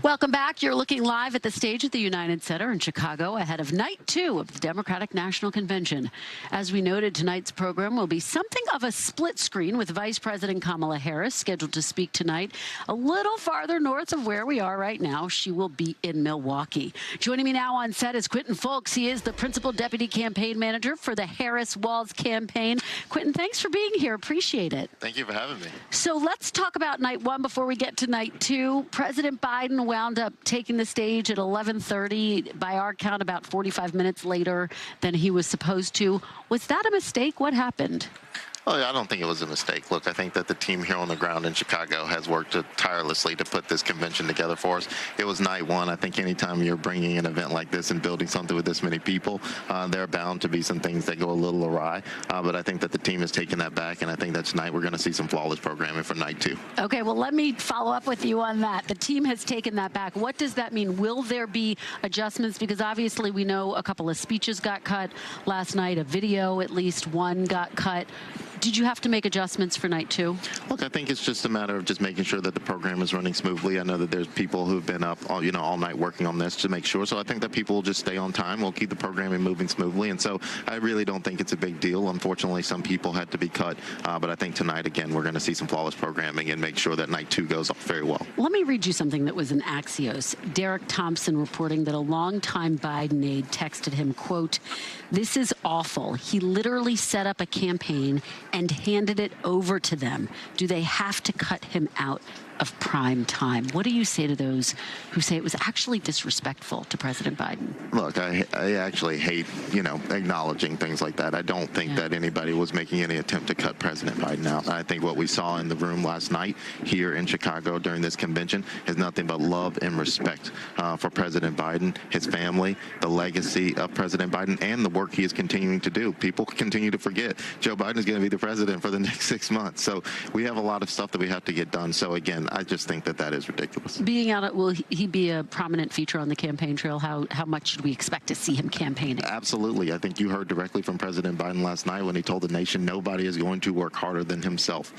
Welcome back. You're looking live at the stage at the United Center in Chicago ahead of night 2 of the Democratic National Convention. As we noted, tonight's program will be something of a split screen with Vice President Kamala Harris scheduled to speak tonight a little farther north of where we are right now. She will be in Milwaukee. Joining me now on set is Quentin Fulks. He is the Principal Deputy Campaign Manager for the Harris-Walz campaign. Quentin, thanks for being here. Appreciate it. Thank you for having me. So let's talk about night 1 before we get to night 2. President Biden wound up taking the stage at 11:30, by our count about 45 minutes later than he was supposed to. Was that a mistake? What happened? Oh, yeah, I don't think it was a mistake. Look, I think that the team here on the ground in Chicago has worked tirelessly to put this convention together for us. It was night 1. I think anytime you're bringing an event like this and building something with this many people, there are bound to be some things that go a little awry. But I think that the team has taken that back, and I think that tonight we're going to see some flawless programming for night 2. Okay, well, let me follow up with you on that. The team has taken that back. What does that mean? Will there be adjustments? Because obviously we know a couple of speeches got cut last night, a video, at least one, got cut. Did you have to make adjustments for night 2? Look, I think it's just a matter of just making sure that the program is running smoothly. I know that there's people who've been up all night working on this to make sure. So I think that people will just stay on time. We'll keep the programming moving smoothly. And so I really don't think it's a big deal. Unfortunately, some people had to be cut. But I think tonight, again, we're going to see some flawless programming and make sure that night 2 goes off very well. Let me read you something that was in Axios. Derek Thompson reporting that a longtime Biden aide texted him, quote, "This is awful. He literally set up a campaign and handed it over to them. Do they have to cut him out of prime time?" What do you say to those who say it was actually disrespectful to President Biden? Look, I actually hate, acknowledging things like that. I don't think that anybody was making any attempt to cut President Biden out. I think what we saw in the room last night here in Chicago during this convention is nothing but love and respect for President Biden, his family, the legacy of President Biden, and the work he is continuing to do. People continue to forget Joe Biden is going to be the president for the next 6 months. So we have a lot of stuff that we have to get done. So again, I just think that that is ridiculous. Being out, will he be a prominent feature on the campaign trail? How much should we expect to see him campaigning? Absolutely. I think you heard directly from President Biden last night when he told the nation nobody is going to work harder than himself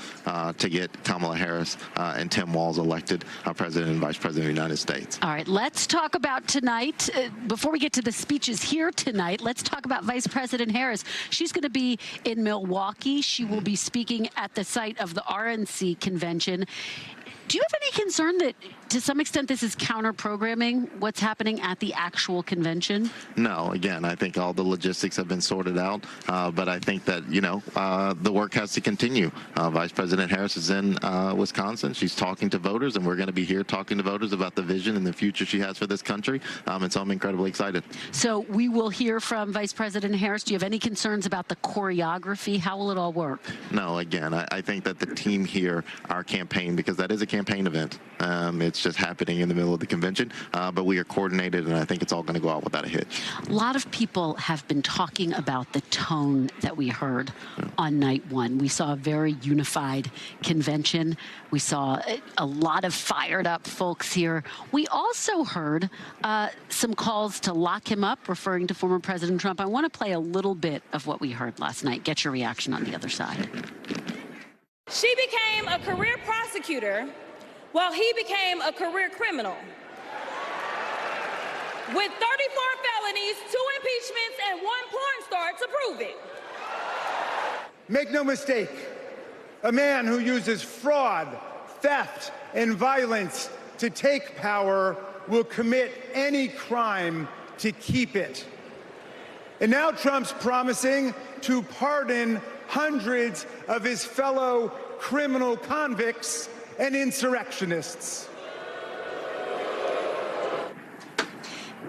to get Kamala Harris and Tim Walz elected President and Vice President of the United States. All right, let's talk about tonight. Before we get to the speeches here tonight, let's talk about Vice President Harris. She's going to be in Milwaukee. She will be speaking at the site of the RNC convention. Do you have any concern that, to some extent, this is counter-programming what's happening at the actual convention? No. Again, I think all the logistics have been sorted out, but I think that, the work has to continue. Vice President Harris is in Wisconsin. She's talking to voters, and we're going to be here talking to voters about the vision and the future she has for this country, and so I'm incredibly excited. So we will hear from Vice President Harris. Do you have any concerns about the choreography? How will it all work? No. Again, I think that the team here, our campaign, because that is a campaign event. It's just happening in the middle of the convention, but we are coordinated, and I think it's all going to go out without a hitch. A lot of people have been talking about the tone that we heard on night 1. We saw a very unified convention. We saw a lot of fired up folks here. We also heard some calls to lock him up, referring to former President Trump. I want to play a little bit of what we heard last night. Get your reaction on the other side. She became a career prosecutor while he became a career criminal. With 34 felonies, 2 impeachments, and 1 porn star to prove it. Make no mistake, a man who uses fraud, theft, and violence to take power will commit any crime to keep it. And now Trump's promising to pardon hundreds of his fellow criminal convicts and insurrectionists.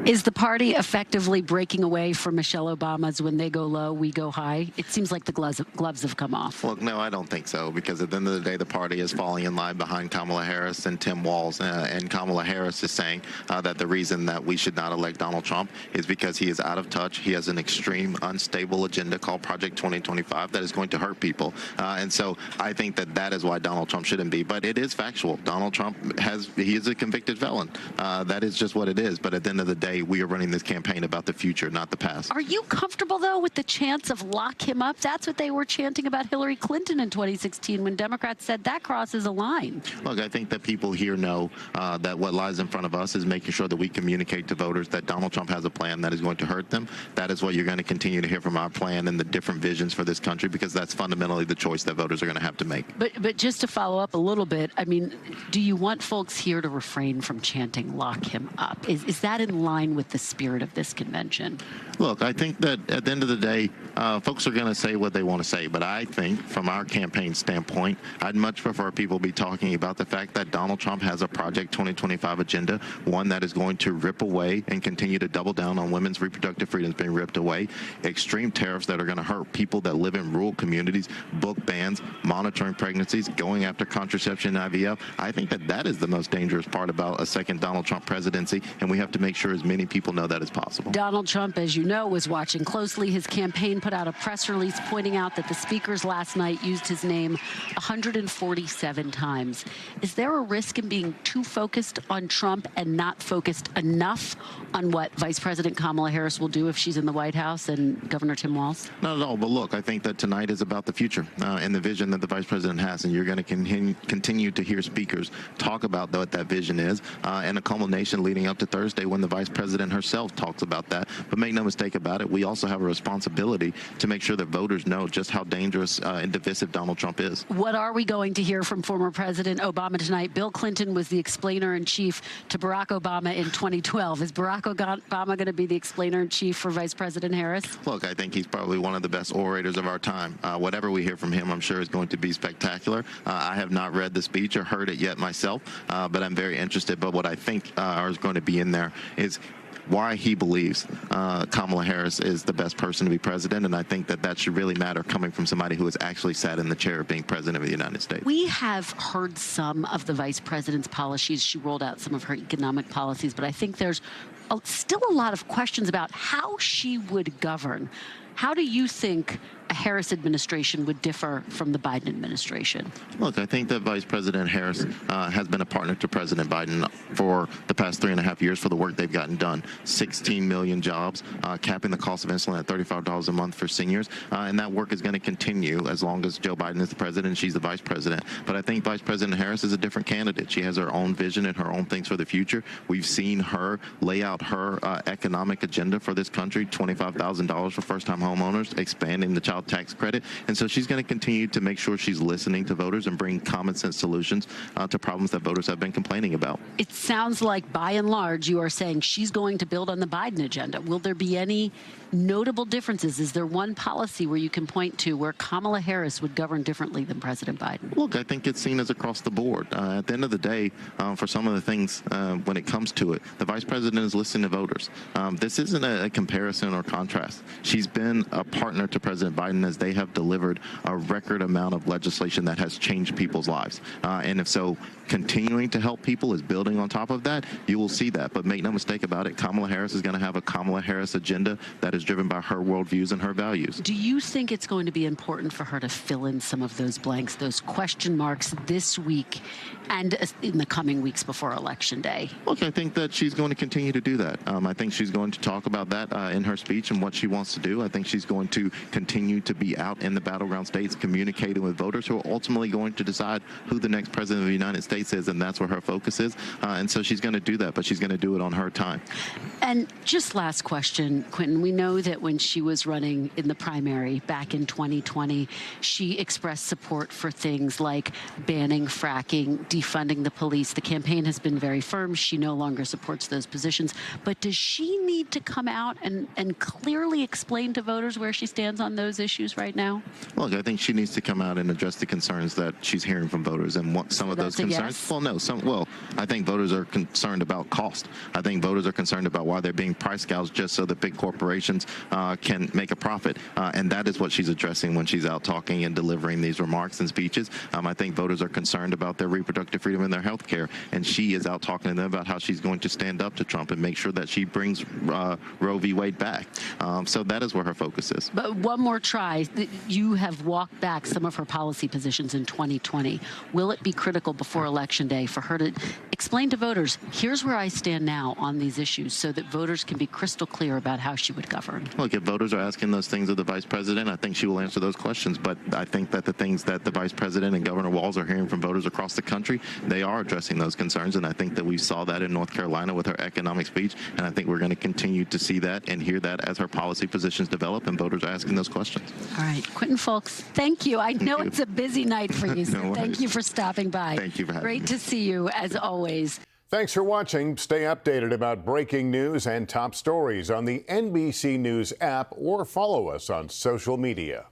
Is the party effectively breaking away from Michelle Obama's "when they go low, we go high"? It seems like the gloves have come off. Look, no, I don't think so, because at the end of the day, the party is falling in line behind Kamala Harris and Tim Walz. And Kamala Harris is saying that the reason that we should not elect Donald Trump is because he is out of touch. He has an extreme, unstable agenda called Project 2025 that is going to hurt people. And so I think that that is why Donald Trump shouldn't be. But it is factual. Donald Trump he is a convicted felon. That is just what it is. But at the end of the day, day, we are running this campaign about the future, not the past. Are you comfortable, though, with the chance of lock him up? That's what they were chanting about Hillary Clinton in 2016 when Democrats said that crosses a line. Look, I think that people here know that what lies in front of us is making sure that we communicate to voters that Donald Trump has a plan that is going to hurt them. That is what you're going to continue to hear from our plan and the different visions for this country, because that's fundamentally the choice that voters are going to have to make. But just to follow up a little bit, I mean, do you want folks here to refrain from chanting lock him up? Is that in line with the spirit of this convention? Look, I think that at the end of the day, folks are going to say what they want to say. But I think from our campaign standpoint, I'd much prefer people be talking about the fact that Donald Trump has a Project 2025 agenda, one that is going to rip away and continue to double down on women's reproductive freedoms being ripped away, extreme tariffs that are going to hurt people that live in rural communities, book bans, monitoring pregnancies, going after contraception and IVF. I think that that is the most dangerous part about a second Donald Trump presidency, and we have to make sure as many people know that as possible. Donald Trump, as you know, was watching closely. His campaign put out a press release pointing out that the speakers last night used his name 147 times. Is there a risk in being too focused on Trump and not focused enough on what Vice President Kamala Harris will do if she's in the White House and Governor Tim Walz? Not at all. But look, I think that tonight is about the future and the vision that the Vice President has. And you're going to continue to hear speakers talk about what that vision is and a culmination leading up to Thursday when the Vice President herself talks about that. But make no mistake about it, we also have a responsibility to make sure that voters know just how dangerous and divisive Donald Trump is. What are we going to hear from former President Obama tonight? Bill Clinton was the explainer-in-chief to Barack Obama in 2012. Is Barack Obama going to be the explainer-in-chief for Vice President Harris? Look, I think he's probably one of the best orators of our time. Whatever we hear from him, I'm sure is going to be spectacular. I have not read the speech or heard it yet myself, but I'm very interested. But what I think is going to be in there is why he believes Kamala Harris is the best person to be president, and I think that that should really matter coming from somebody who has actually sat in the chair of being president of the United States. We have heard some of the vice president's policies. She rolled out some of her economic policies, but I think there's still a lot of questions about how she would govern. How do you think a Harris administration would differ from the Biden administration? Look, I think that Vice President Harris has been a partner to President Biden for the past 3.5 years for the work they've gotten done. 16 million jobs, capping the cost of insulin at $35 a month for seniors. And that work is going to continue as long as Joe Biden is the president and she's the vice president. But I think Vice President Harris is a different candidate. She has her own vision and her own things for the future. We've seen her lay out her economic agenda for this country, $25,000 for first-time homeowners, expanding the child tax credit. And so she's going to continue to make sure she's listening to voters and bring common sense solutions to problems that voters have been complaining about. It sounds like, by and large, you are saying she's going to build on the Biden agenda. Will there be any notable differences? Is there one policy where you can point to where Kamala Harris would govern differently than President Biden? Look, I think it's seen as across the board. At the end of the day, for some of the things when it comes to it, the vice president is listening to voters. This isn't a comparison or contrast. She's been a partner to President Biden as they have delivered a record amount of legislation that has changed people's lives. And if so, continuing to help people is building on top of that, you will see that. But make no mistake about it, Kamala Harris is going to have a Kamala Harris agenda that is driven by her worldviews and her values. Do you think it's going to be important for her to fill in some of those blanks, those question marks this week and in the coming weeks before Election Day? Look, I think that she's going to continue to do that. I think she's going to talk about that in her speech and what she wants to do. I think she's going to continue to be out in the battleground states communicating with voters who are ultimately going to decide who the next president of the United States is, and that's where her focus is. And so she's going to do that, but she's going to do it on her time. And just last question, Quentin, we know that when she was running in the primary back in 2020, she expressed support for things like banning fracking, defunding the police. The campaign has been very firm. She no longer supports those positions. But does she need to come out and clearly explain to voters where she stands on those issues right now? Look, I think she needs to come out and address the concerns that she's hearing from voters and what some of those concerns. Yes. Well, no, I think voters are concerned about cost. I think voters are concerned about why they're being price gouged just so that big corporations can make a profit. And that is what she's addressing when she's out talking and delivering these remarks and speeches. I think voters are concerned about their reproductive freedom and their health care. And she is out talking to them about how she's going to stand up to Trump and make sure that she brings Roe v. Wade back. So that is where her focus is. But one more try. You have walked back some of her policy positions in 2020. Will it be critical before Election Day for her to explain to voters, here's where I stand now on these issues so that voters can be crystal clear about how she would govern. Look, if voters are asking those things of the vice president, I think she will answer those questions. But I think that the things that the vice president and Governor Walz are hearing from voters across the country, they are addressing those concerns. And I think that we saw that in North Carolina with her economic speech. And I think we're going to continue to see that and hear that as her policy positions develop and voters are asking those questions. All right. Quentin Fulks, thank you. I know it's a busy night for you, so thank you for stopping by. Thank you for having me. Great to see you, as always. Thanks for watching. Stay updated about breaking news and top stories on the NBC News app or follow us on social media.